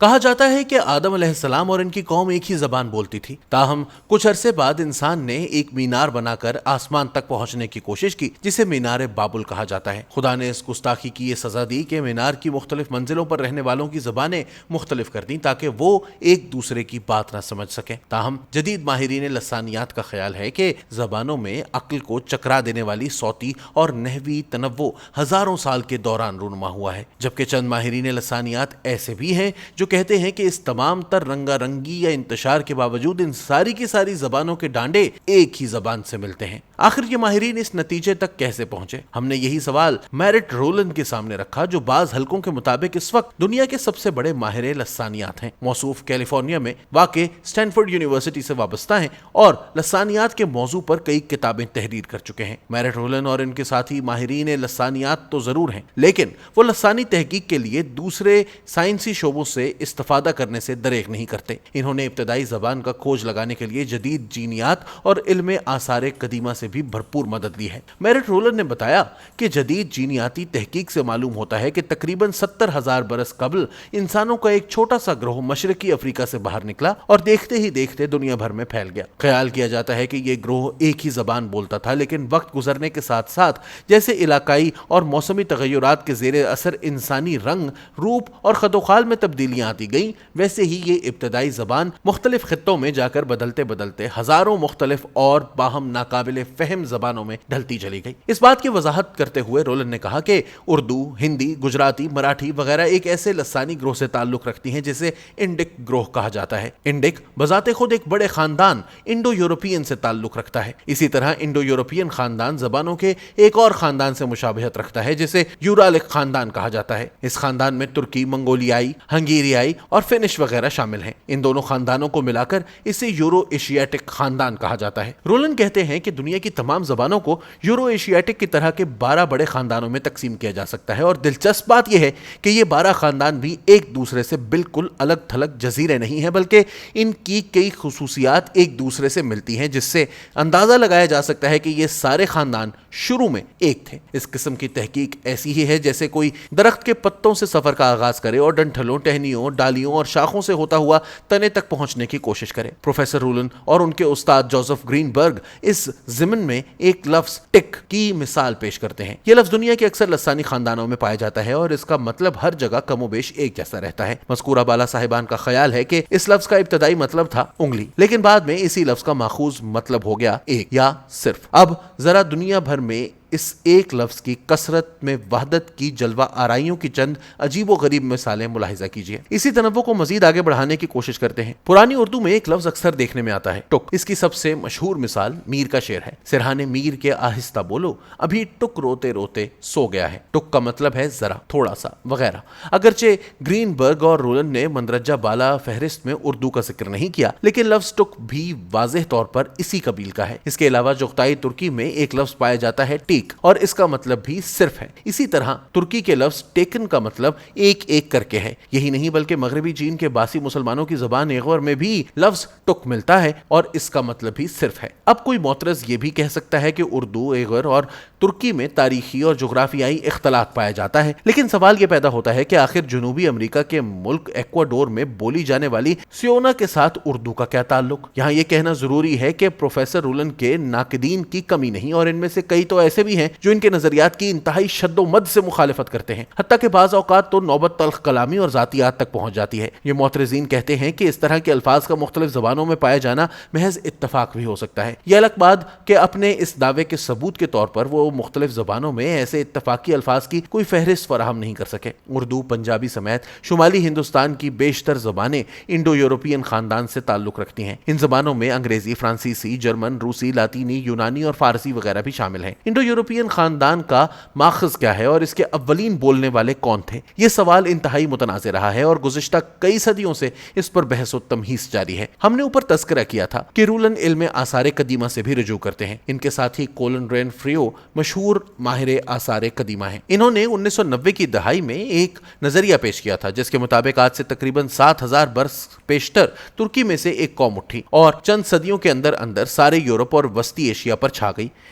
کہا جاتا ہے کہ آدم علیہ السلام اور ان کی قوم ایک ہی زبان بولتی تھی، تاہم کچھ عرصے بعد انسان نے ایک مینار بنا کر آسمان تک پہنچنے کی کوشش کی جسے مینار بابل کہا جاتا ہے۔ خدا نے اس گستاخی کی یہ سزا دی کہ مینار کی مختلف منزلوں پر رہنے والوں کی زبانیں مختلف کر دیں تاکہ وہ ایک دوسرے کی بات نہ سمجھ سکیں۔ تاہم جدید ماہرین لسانیات کا خیال ہے کہ زبانوں میں عقل کو چکرا دینے والی صوتی اور نحوی تنوع ہزاروں سال کے دوران رونما ہوا ہے، جبکہ چند ماہرین لسانیات ایسے بھی ہیں جو کہتے ہیں کہ اس تمام تر رنگا رنگی یا انتشار کے باوجود ان ساری کی ساری زبانوں کے ڈانڈے ایک ہی زبان سے ملتے ہیں۔ آخر یہ ماہرین اس نتیجے تک کیسے پہنچے؟ ہم نے یہی سوال میرٹ رولن کے سامنے رکھا، جو بعض حلقوں کے مطابق اس وقت دنیا کے سب سے بڑے ماہر لسانیات ہیں، موصوف کیلیفورنیا میں واقع اسٹینفورڈ یونیورسٹی سے وابستہ ہیں اور لسانیات کے موضوع پر کئی کتابیں تحریر کر چکے ہیں۔ میرٹ رولن اور ان کے ساتھی ماہرین لسانیات تو ضرور ہیں، لیکن وہ لسانی تحقیق کے لیے دوسرے سائنسی شعبوں سے استفادہ کرنے سے دریغ نہیں کرتے۔ انہوں نے ابتدائی زبان کا کھوج لگانے کے لیے جدید جینیات اور علم آثار قدیمہ سے بھی بھرپور مدد لی ہے۔ میرٹ رولن نے بتایا کہ جدید جینیاتی تحقیق سے معلوم ہوتا ہے کہ تقریباً 70,000 برس قبل انسانوں کا ایک چھوٹا سا گروہ مشرقی افریقہ سے باہر نکلا اور دیکھتے ہی دیکھتے دنیا بھر میں پھیل گیا۔ خیال کیا جاتا ہے کہ یہ گروہ ایک ہی زبان بولتا تھا، لیکن وقت گزرنے کے ساتھ ساتھ جیسے علاقائی اور موسمی تغیرات کے زیر اثر انسانی رنگ، روپ اور خد و خال میں تبدیلیاں آتی گئیں، ویسے ہی یہ ابتدائی زبان مختلف خطوں میں جا کر بدلتے بدلتے ہزاروں مختلف اور باہم ناقابل فہم زبانوں میں ڈھلتی چلی گئی۔ اس بات کی وضاحت کرتے ہوئے رولن نے کہا کہ اردو، ہندی، گجراتی، مراٹھی وغیرہ ایک ایسے لسانی گروہ سے تعلق رکھتی ہیں جسے انڈک گروہ کہا جاتا ہے۔ انڈک بذات خود ایک بڑے خاندان انڈو یورپین سے تعلق رکھتا ہے۔ اسی طرح انڈو یورپین خاندان زبانوں کے ایک اور خاندان سے مشابہت رکھتا ہے جسے یورالک خاندان کہا جاتا ہے۔ اس خاندان میں ترکی، منگولیائی، ہنگیریائی اور فنش وغیرہ شامل ہیں۔ ان دونوں خاندانوں کو ملا کر اسے یورو ایشیاٹک خاندان کہا جاتا ہے۔ رولن کہتے ہیں کہ دنیا کی تمام زبانوں کو یورو ایشیاٹک کی طرح کے 12 بڑے خاندانوں میں تقسیم کیا جا سکتا ہے، اور دلچسپ بات یہ ہے کہ یہ 12 خاندان بھی ایک دوسرے سے بالکل الگ تھلگ جزیرے نہیں ہیں، بلکہ ان کی کئی خصوصیات ایک دوسرے سے ملتی ہیں، جس سے اندازہ لگایا جا سکتا ہے کہ یہ سارے خاندان شروع میں ایک تھے۔ اس قسم کی تحقیق ایسی ہی ہے جیسے کوئی درخت کے پتوں سے سفر کا آغاز کرے اور ڈنٹھلوں، ٹہنیوں، ڈالیوں اور شاخوں سے ہوتا ہوا تنے تک پہنچنے کی کوشش کرے۔ پروفیسر رولن اور ان کے استاد جوزف گرین برگ اس ضمن میں ایک لفظ ٹک کی مثال پیش کرتے ہیں۔ یہ لفظ دنیا کے اکثر لسانی خاندانوں میں پایا جاتا ہے اور اس کا مطلب ہر جگہ کم و بیش ایک جیسا رہتا ہے۔ مذکورہ بالا صاحبان کا خیال ہے کہ اس لفظ کا ابتدائی مطلب تھا انگلی، لیکن بعد میں اسی لفظ کا ماخوذ مطلب ہو گیا ایک یا صرف۔ اب ذرا دنیا بھر میں اس ایک لفظ کی کثرت میں وحدت کی جلوہ آرائیوں کی چند عجیب و غریب مثالیں ملاحظہ کیجیے۔ اسی تنوع کو مزید آگے بڑھانے کی کوشش کرتے ہیں۔ پرانی اردو میں ایک لفظ اکثر دیکھنے میں آتا ہے، ٹک۔ اس کی سب سے مشہور مثال میر کا شعر ہے، سرہانے میر کے آہستہ بولو، ابھی ٹک روتے روتے سو گیا ہے۔ ٹک کا مطلب ہے ذرا، تھوڑا سا وغیرہ۔ اگرچہ گرین برگ اور رولن نے مندرجہ بالا فہرست میں اردو کا ذکر نہیں کیا، لیکن لفظ ٹک بھی واضح طور پر اسی قبیل کا ہے۔ اس کے علاوہ جغتائی ترکی میں ایک لفظ پایا جاتا ہے ٹیک، اور اس کا مطلب بھی صرف ہے۔ اسی طرح ترکی کے لفظ ٹیکن کا مطلب ایک ایک کر کے ہے۔ یہی نہیں بلکہ مغربی چین کے باسی مسلمانوں کی زبان ایغور میں بھی لفظ ٹک ملتا ہے اور اس کا مطلب بھی صرف ہے۔ اب کوئی معترض یہ بھی کہہ سکتا ہے کہ اردو، ایغور اور ترکی میں تاریخی اور جغرافیائی اختلاط پایا جاتا ہے، لیکن سوال یہ پیدا ہوتا ہے کہ آخر جنوبی امریکہ کے ملک ایکواڈور میں بولی جانے والی سیونا کے ساتھ اردو کا کیا تعلق؟ یہاں یہ کہنا ضروری ہے کہ پروفیسر رولن کے ناقدین کی کمی نہیں، اور ان میں سے کئی تو ایسے بھی ہیں جو ان کے نظریات کی انتہائی شد و مد سے مخالفت کرتے ہیں، حتیٰ کہ بعض اوقات تو نوبت تلخ کلامی اور ذاتیات تک پہنچ جاتی ہے۔ یہ معترضین کہتے ہیں کہ اس طرح کے الفاظ کا مختلف زبانوں میں پایا جانا محض اتفاق بھی ہو سکتا ہے۔ یہ الگ بات کہ اپنے اس دعوے کے ثبوت کے طور پر وہ مختلف زبانوں میں ایسے اتفاقی الفاظ کی کوئی فہرست فراہم نہیں کر سکے۔ اردو، پنجابی سمیت شمالی ہندوستان کی بیشتر زبانیں انڈو یورپین خاندان سے تعلق رکھتی ہیں۔ ان زبانوں میں انگریزی، فرانسیسی، جرمن، روسی، لاطینی، یونانی اور فارسی وغیرہ بھی شامل ہیں۔ انڈو یورپین خاندان کا ماخذ کیا ہے اور اس کے اولین بولنے والے کون تھے؟ یہ سوال انتہائی متنازع رہا ہے اور گزشتہ کئی صدیوں سے اس پر بحث و تمہیس جاری ہے۔ ہم نے اوپر تذکرہ کیا تھا کہ رولن علم آثار قدیمہ سے بھی رجوع کرتے ہیں۔ ان کے ساتھی کولن رین فریو مشہور ماہر آثار قدیمہ ہیں۔ انہوں نے 1990 کی دہائی میں ایک نظریہ پیش کیا تھا جس کے مطابق آج سے تقریباً 7000 برس پیشتر ترکی میں سے ایک قوم اٹھی اور چند صدیوں کے اندر اندر سارے یورپ اور وسطی ایشیا پر چھا گئی۔